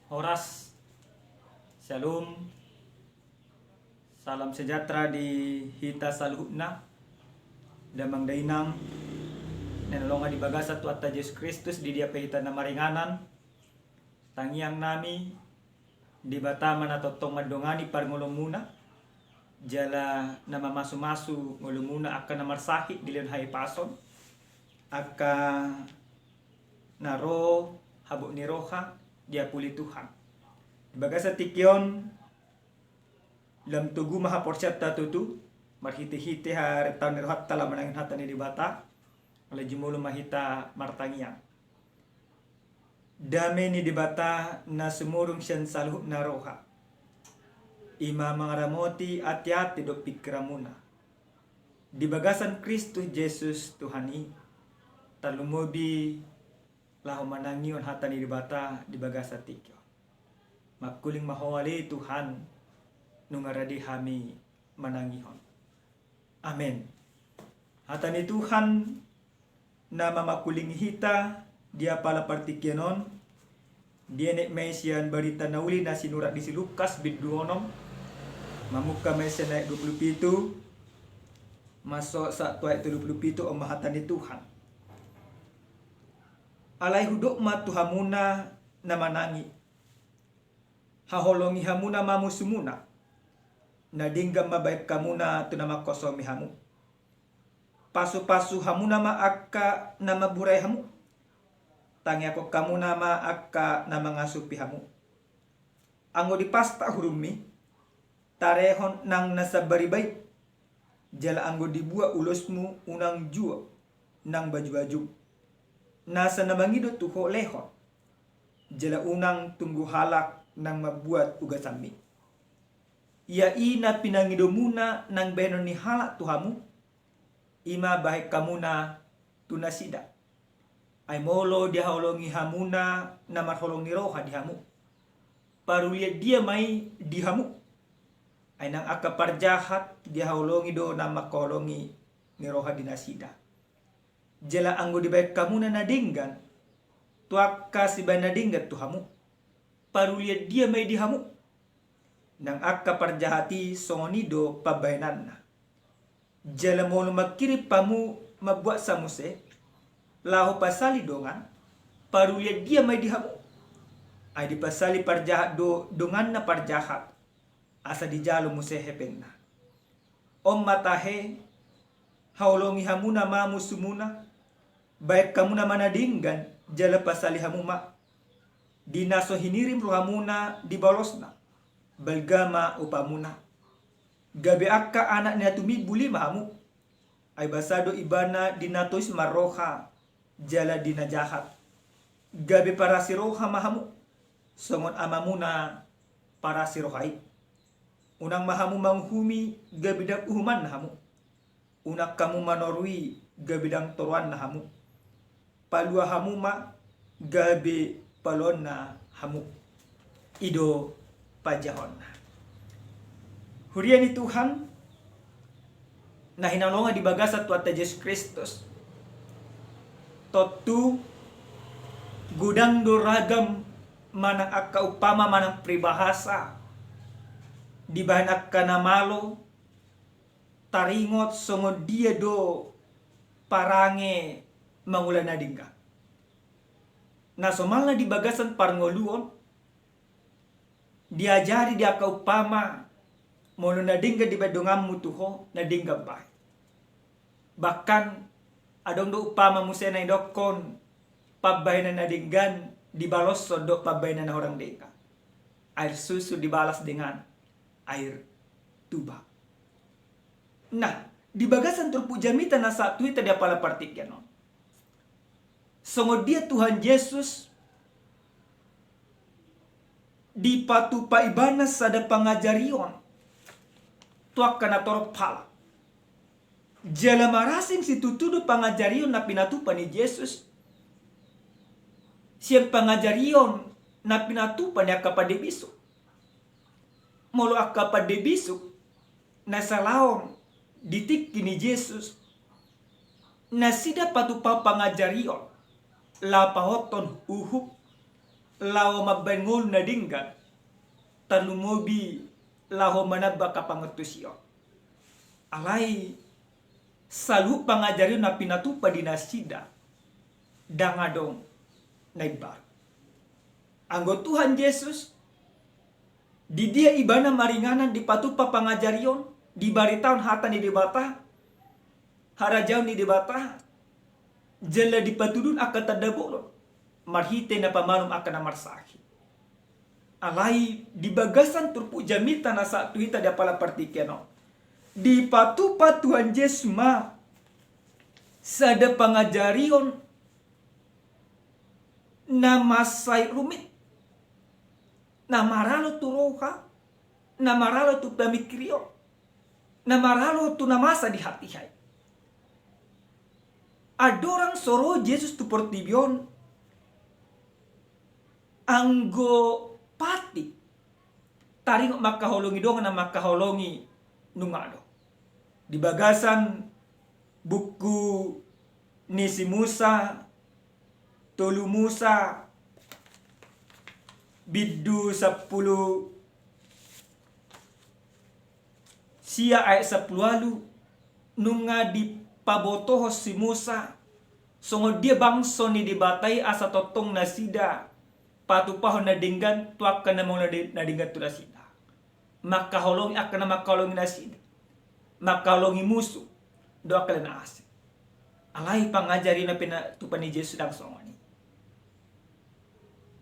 Horas, Shalom, salam sejahtera di hita saluhna, damang dainang, nanulungan di bagasa tuata Yesus Kristus di dia pehita na maringanan, tangiang nami, di bataman atau tong madongani par ngulumuna, jala na mamasu-masu ngulumuna akan namarsakit di leon hai pason, aka naro habuk ni roha, dia puli Tuhan. Bagasa tikyon lam tugu maha porsyat tatutu marhiti-hiti har taun ni rohat tala manangin hata ni dibata oleh jumulu mahita martangian. Dame ni dibata na sumurung siyan saluh na roha. Ima mangaramoti ati-ati do pikramuna. Di bagasan Kristus Jesus Tuhani talumubi lahu manangion hata ni dibata di bagasa tikyo. Makuling mahawali Tuhan nungaradi hami manangihon. Amen. Hata ni Tuhan na mamakuling hita dia pala partikyanon dia nek mesian berita nauli na sinurat di si Lukas bid 26 mamuka mesian naik 27 masuk sa tuai 27 om hata ni Tuhan. Alai huduk ma Tuhamuna na manangi haholongi hamuna mamu sumuna nadinggam mabaik kamuna tunama kosomi hamu pasu-pasu hamuna ma akka nama burai hamu tangi ako kamuna ma akka nama ngasupi hamu anggo di pasta hurumi tarehon nang nasabari baik jala anggo dibuat ulusmu unang jua nang baju-baju nasa namangido tuho lehon jala unang tunggu halak nang mabuat uga sami. Ia ina pinangidomuna nang benon ni halak tuhamu. Ima baik kamuna tunasida. Ay molo dia holongi hamuna na marholongi roha dihamu. Parulia dia mai dihamu. Ay nang aka parjahat dia holongi do nama kolongi ni roha dinasida. Jela anggo di baik kamuna nadinggan. Tuaka si baik nadinggan tuhamu. Parulia dia may dihamu nang akka parjahati songonido pabayananna jala molo makiri pamu mabuat samuse lahu pasali dongan parulia dia may dihamu ay di pasali parjahat do dongan na parjahat asa di jalo muse hepenna om matahe haulongi hamuna mamu sumuna baik kamuna manadinggan jala pasali hamuma dinaso hinirim rohamuna di balosna balgama upamuna gabe akka anak ni atumi buli mahamu ay basado ibana dinatois maroha jala dina jahat gabe para siroha mahamu songon amamuna para sirohai unang mahamu manghumi gabidang uhuman nahamu unak kamu manorui gabidang toruan nahamu palua hamuma gabe palonna hamu ido pajahonna huriani Tuhan na hinalonga di bagasa tuata Yesus Kristus totu gudang doragam manang akka upama manang pribahasa di bahan akka namalo taringot songo dia do parange mangulan nadingga na somalna di bagasan parngoluon diajari dia ka upama mono nadingga di bedongam mutuho nadingga bay bahkan adong do upama musena indokon pabay na nadinggan dibalos do pabay na orang deka air susu dibalas dengan air tuba. Nah di bagasan terpujamita na satu ita dia pala partikyan songo dia Tuhan Yesus di patu paibanas sada pangajarion tuak kana torop pala jala marasing si tutudo pangajarion na pinatupan ni Yesus siyang pangajarion na pinatupan ni akapadebiso molo akapadebiso na salaon ditik ni Yesus na sida patu pa pangajarion lapahoton uhuk lao mabengol na dinggan talumobi laho manaba kapangetusyo. Alay salu pangajari na pinatupa di nasida dangadong naibar. Anggo Tuhan Yesus di dia ibana maringanan di patupa pangajarion di baritaon hata ni debata harajaw ni debata jala di patudun akan tadabolon marhite na pamanum akan amarsaki. Alai di bagasan turpu jamita na sa tuita dia pala partikeno. Di patupa Tuhan Yesus ma sada pangajarion na masay rumit na maralo tu roha na maralo tu pamikrio na maralo tu namasa di hati hai. Adorang soro Yesus tu portibion anggo pati taring makaholongi dong na makaholongi nungado di bagasan buku ni si Musa tolu Musa biddu 10 sia ayat 10 lalu nunga di pabotohos si Musa songo dia bangso ni dibatai asa totong nasida patupahon na dinggan tuak kana mo na dinggan tu nasida makaholongi akan makaholongi nasida makaholongi musuh doa kalian asik alai pangajari na pinatupan ni Yesus dang songo ni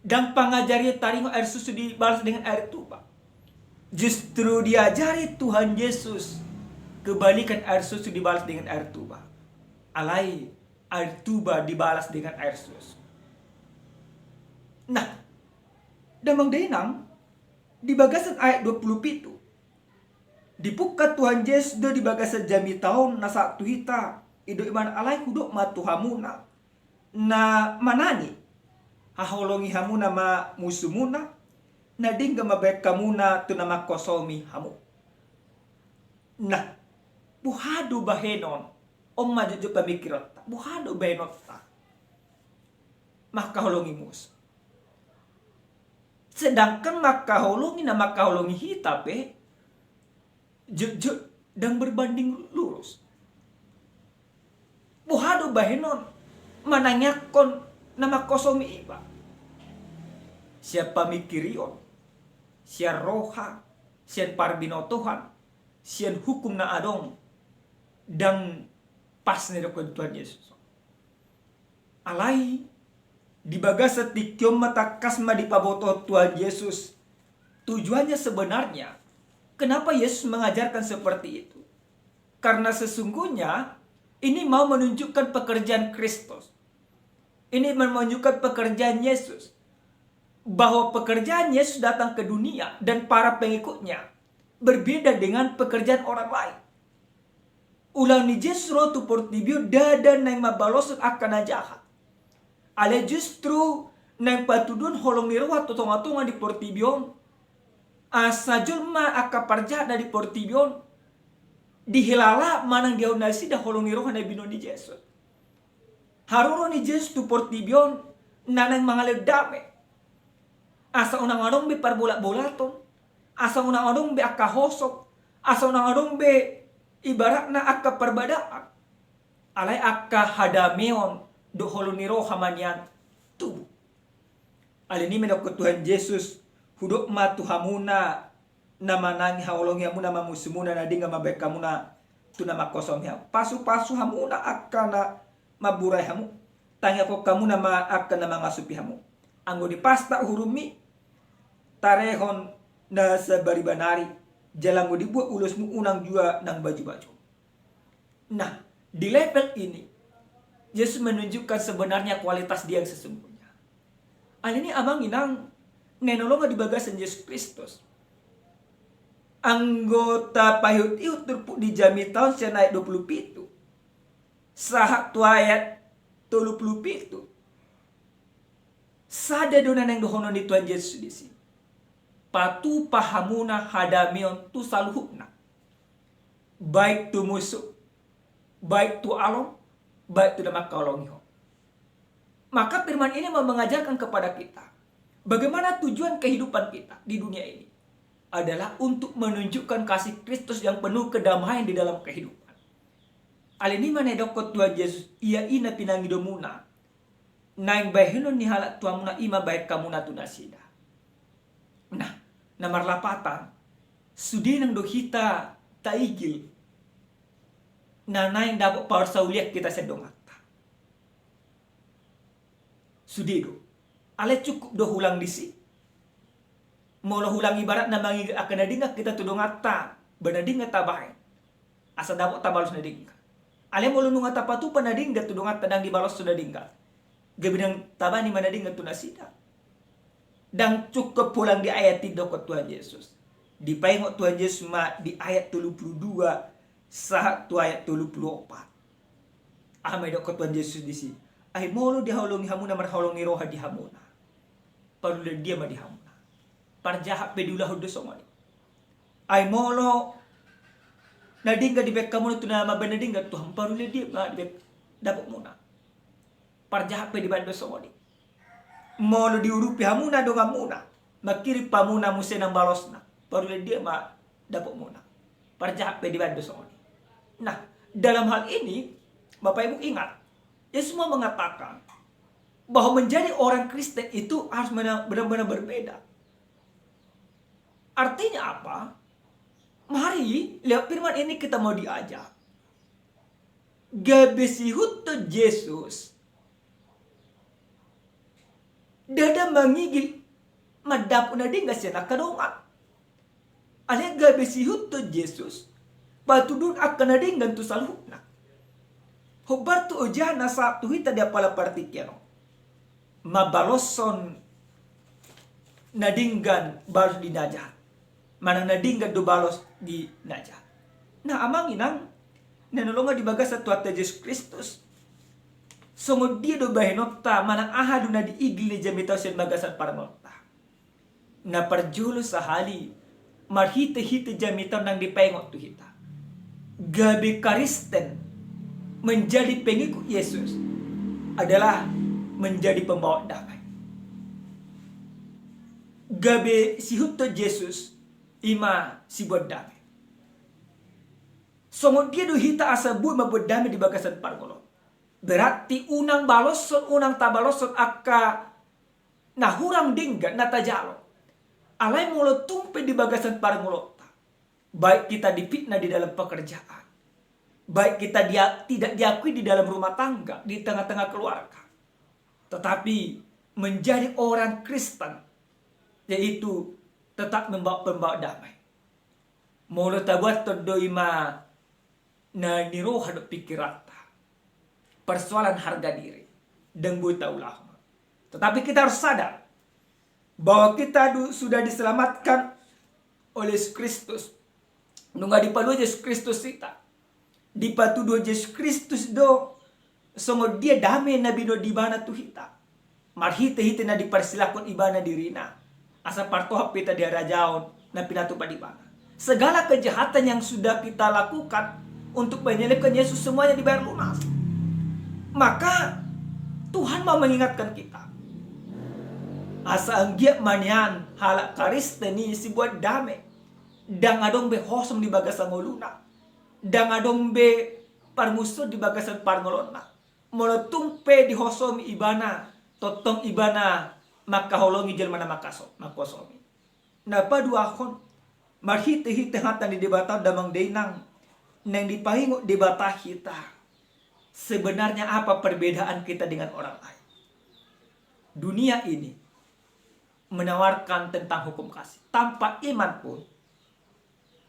dan pangajari taringo air susu dibalas dengan air tuba. Justru diajari Tuhan Yesus kebalikan air susu dibalas dengan air tuba. Alai air tuba dibalas dengan air susu. Nah, damang denang di bagasan ayat 27. Dipukat Tuhan Yesus do di bagasan jami tahun na satu hita ido iman alai kudok matuhamuna na manani haholongi hamuna ma musumuna na dingga mabek kamuna tu nama kosomi hamu. Nah, buhado bahenon om majuju pamikirot buhado bahenot ta makaholongi mus. Sedangkan makaholongi na makaholongi hitape juju dan berbanding lurus. Buhado bahenon mananyakon nama kosomi iba. Siapa mikirion, siya roha, siya parbinotohan, siya hukum na adong, dan pas nila ko Tuhan Yesus. Alay, di bagasat di kiom matakas madipaboto Tuhan Yesus. Tujuannya sebenarnya, kenapa Yesus mengajarkan seperti itu? Karena sesungguhnya, ini mau menunjukkan pekerjaan Kristus. Ini menunjukkan pekerjaan Yesus. Bahwa pekerjaan Yesus datang ke dunia dan para pengikutnya berbeda dengan pekerjaan orang lain. Ulang ni Yesus rotu portibio dada nang mabalosot akan jahat. Ale justru nang patudun holong nirwa totong-atongan di portibion. Asa julma akaparja na di portibion. Dihilala manang diaunasi dah holong nirwa na binon di Yesus. Haruro ni Yesus tu portibion nanang mangaled dame. Asa unang-unang be parbola-bolaton. Asa unang-unang be akahosok. Asa unang-unang be ibarat na akka perbadaan. Alay akka hadameon do holuniro hamanian tubuh. Alini menok Tuhan Yesus hudok matuhamuna namanangi haolongi hamuna mamusumuna nadinga mabekamuna tunama kosong ya. Pasu-pasu hamuna akkana maburay hamu. Tanya ko kamuna ma akkana mangasupi hamu. Anggo di pasta hurumi tarehon na sa baribanari jalango dibuat ulusmu unang jua nang baju-baju. Nah, di level ini Yesus menunjukkan sebenarnya kualitas dia yang sesungguhnya. Al ini amang inang nenolong di bagasan Yesus Kristus. Anggota payut-iut turpu di jami tahun siya naik 20 pitu. Sahak tu ayat 30 pitu. Sada donan yang dohonon di Tuhan Yesus di sini. Patu pahamuna hadamion tu saluhukna. Baik tu musuh, baik tu alom, baik tu damak kaolongiho. Maka firman ini mau mengajarkan kepada kita Bagaimana tujuan kehidupan kita di dunia ini? Adalah untuk menunjukkan kasih Kristus yang penuh kedamaian di dalam kehidupan. Alini mana dokot Tuhan Yesus, ia ina pinangido muna. Naing bahinon ni halak tuan muna ima baik kamu na tunasida. Nah, namar lapatan, sudi nang dohita taigil. Na naing dapat power sauliak kita sedongata. Sudi do. Ale cukup do hulang disi. Molo hulang ibarat na mangi akan nadinga kita tudong ata. Banadinga tabahin. Asa dapat tabalos nadinga. Ale molo nunga tapatu panadinga tudong ata dang dibalos sunadinga. Gabinang tabani manadinga tunasida. Dan cukup pulang di ayat 3 ko Tuhan Yesus. Di paingot Tuhan Yesus ma di ayat 32 sa tu ayat 34. Amay do ko Tuhan Yesus disi. Ay molo dihaulungi hamuna marhaulungi roha di hamuna. Parulan dia madihamuna. Parjahat pedulah hudo somali. Ay molo nadingga di bek kamu tu nama benadingga Tuhan parulan dia ma di bek dapat muna. Parjahat pe di bando somali. Molo diurupi hamuna do ngamuna. Makiri pamuna musenang balosna. Parulan dia ma dapat muna. Parjahat pe di bando somali. Nah, dalam hal ini Bapak Ibu ingat, Yesus mau mengatakan bahwa menjadi orang Kristen itu harus benar-benar berbeda. Artinya apa? Mari lihat firman ini kita mau diajak. Gabesihut Yesus. Dada mangigil madap na dinga siya nakadongan. Ale gabesihut Yesus. Patudun akan na dingan tu salhuna. Hubar tu ujana sa tuhita dia pala partikyano. Mabaloson nadinggan balos di najat. Manang nadinggan do balos di najat. Nah amang inang nanulunga di bagas sa tuata Yesus Kristus. Sungod dia do bahinota manang ahadu na diigil ni jamitaw siya bagasat paranota. Na parjulo sa hali marhite-hite jamitaw nang dipaingot tuhita. Gabi Kristen menjadi pengikut Yesus adalah menjadi pembawa damai. Gabe si huto Yesus ima si buat damai. Songo dia do hita asa buat mabuat damai di bagasan pargolon. Berarti unang baloson unang tabaloson akka nahurang dingga natajalo. Alay mulo tumpe di bagasan pargolota. Baik kita difitnah di dalam pekerjaan. Baik kita tidak diakui di dalam rumah tangga, di tengah-tengah keluarga. Tetapi menjadi orang Kristen, yaitu tetap membawa damai. Mula tabuat terdoima na niroha do pikirata. Persoalan harga diri. Dan buta ulama. Tetapi kita harus sadar bahwa kita sudah diselamatkan oleh Yesus Kristus. Nunga dipadu Yesus Kristus kita. Dipatudo Yesus Kristus do songo dia damai nabi do di bana tu hita. Marhite-hite na dipersilakon ibana dirina. Asa partoha pita dia rajaon na pinatu pa di bana. Segala kejahatan yang sudah kita lakukan untuk menyelipkan Yesus semuanya dibayar lunas. Maka Tuhan mau mengingatkan kita. Asa anggiat manian halak karisteni si buat damai. Dang adong be hosom di bagasan ngoluna. Dang adong be parmuso di bagasan parngolona. Molotumpe di hosom ibana. Totong ibana makaholongi jelmana makosomi. Napa duahon marhite-hite hatan di debata damang denang. Nang dipahingo debata kita. Sebenarnya apa perbedaan kita dengan orang lain? Dunia ini menawarkan tentang hukum kasih. Tanpa iman pun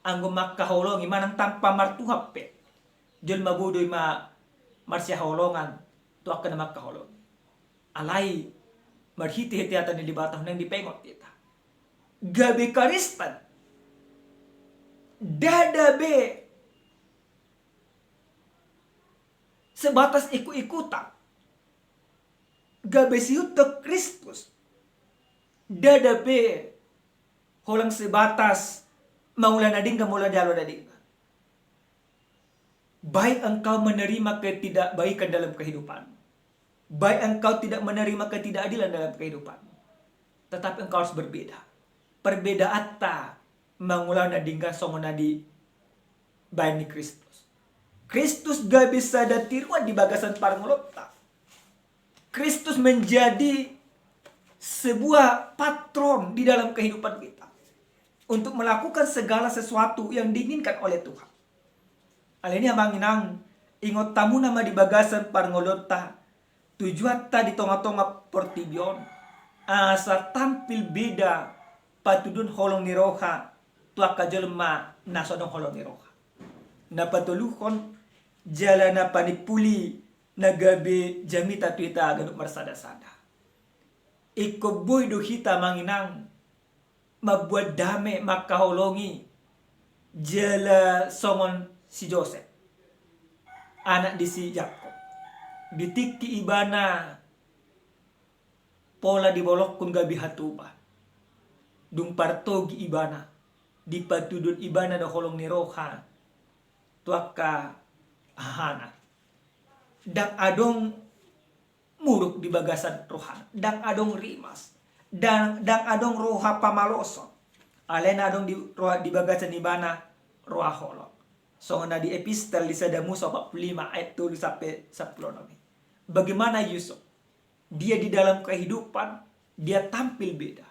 anggo makaholongi manang tanpa martuhap pe. Jelma budoy marsya holongan tu akan makaholongi. Alai marhiti-hiti atan di batang nang dipengot kita. Gabe karistan. Dadabe sebatas ikut-ikutan. Gabe siuto Kristus. Dadabe holang sebatas maulan nading mula jalo nading. Baik engkau menerima ketidakbaikan dalam kehidupan. Baik engkau tidak menerima ketidakadilan dalam kehidupan. Tetapi engkau harus berbeda. Perbedaan ta mengulang na dinggan songo na di bayan ni Kristus. Kristus gak bisa datiruan di bagasan parngolota. Kristus menjadi sebuah patron di dalam kehidupan kita untuk melakukan segala sesuatu yang diinginkan oleh Tuhan. Aleni amanginang ingot tamu nama di bagasan parngolota tujuan ta di tonga-tonga portibion asa tampil beda patudun holong ni roha tuaka jelma nasodong holong ni roha na patuluhon jala na panipuli nagabe jamita tuita ganuk marsada-sada iko boy do hita manginang mabuat dame makaholongi jala songon si Joseph anak di si Yakob ditiki ibana pola dibolok kun gabi hatuba dung partogi ibana di patudun ibana da holong ni roha tuaka ahana dang adong muruk di bagasan rohana dang adong rimas dang adong roha pamaloso alena adong di bagasan ibana roha holong soalnya di epistel di Sadamusa 45 ayat 7 sampai 10. Bagaimana Yusuf? Dia di dalam kehidupan, dia tampil beda.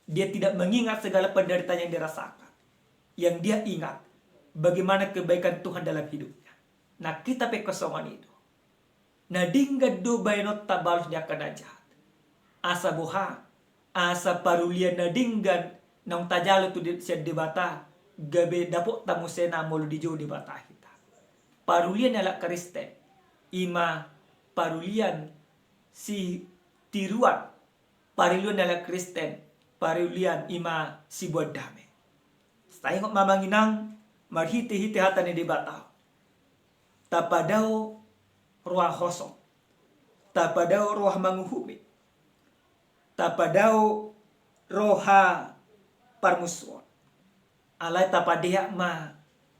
Dia tidak mengingat segala penderitaan yang dirasakan. Yang dia ingat, bagaimana kebaikan Tuhan dalam hidupnya. Nah kita pekosongan itu. Nah dingga do bayanot tabalus dia akan jahat. Asa boha, asa parulian na dinggan, nang tajalo tu siya debata, gabe dapok tamu sena mulu di jauh di batahita. Parulian ala Kristen. Ima parulian si tiruan. Parulian ala Kristen. Parulian ima si buat dame. Setahingok mamanginang marhiti-hiti hata ni di batah. Tapadao ruah kosong. Tapadao ruah manguhumi. Tapadao roha parmusuan. Alay tapadia ma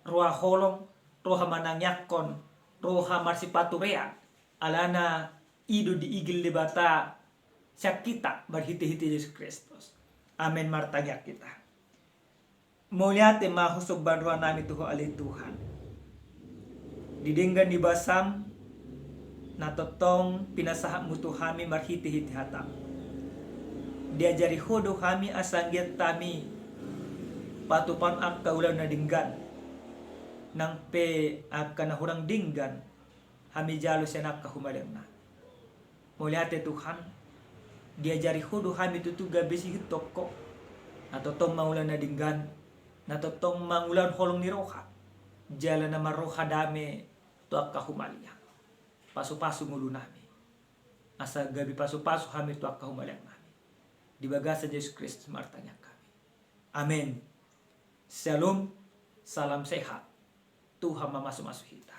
roha holong, roha manangyakon, roha marsipaturean, alana ido di igil libata syakita berhiti-hiti Yesus Kristus. Amin martanya kita. Mulyate mahusog banruan nami tuho alay Tuhan. Didinggan di basam natotong pinasahak mutu kami marhiti-hiti hatam. Diajari hodo kami asanggiat kami patupan ak kaulan na dinggan nang pe ak kanahurang dinggan hami jalo senak kahumadang na muliate Tuhan diajari hudu hami tutu gabisi hitoko natotong mangulan na dinggan natotong mangulan holong ni roha jala na maroha dame tu ak kahumalia pasu-pasu mulu nami asa gabi pasu-pasu hami tu ak kahumalang nami di bagasa Yesus Kristus martanya kami. Amin. Shalom, salam sehat. Tuhan memasuk-masuk kita.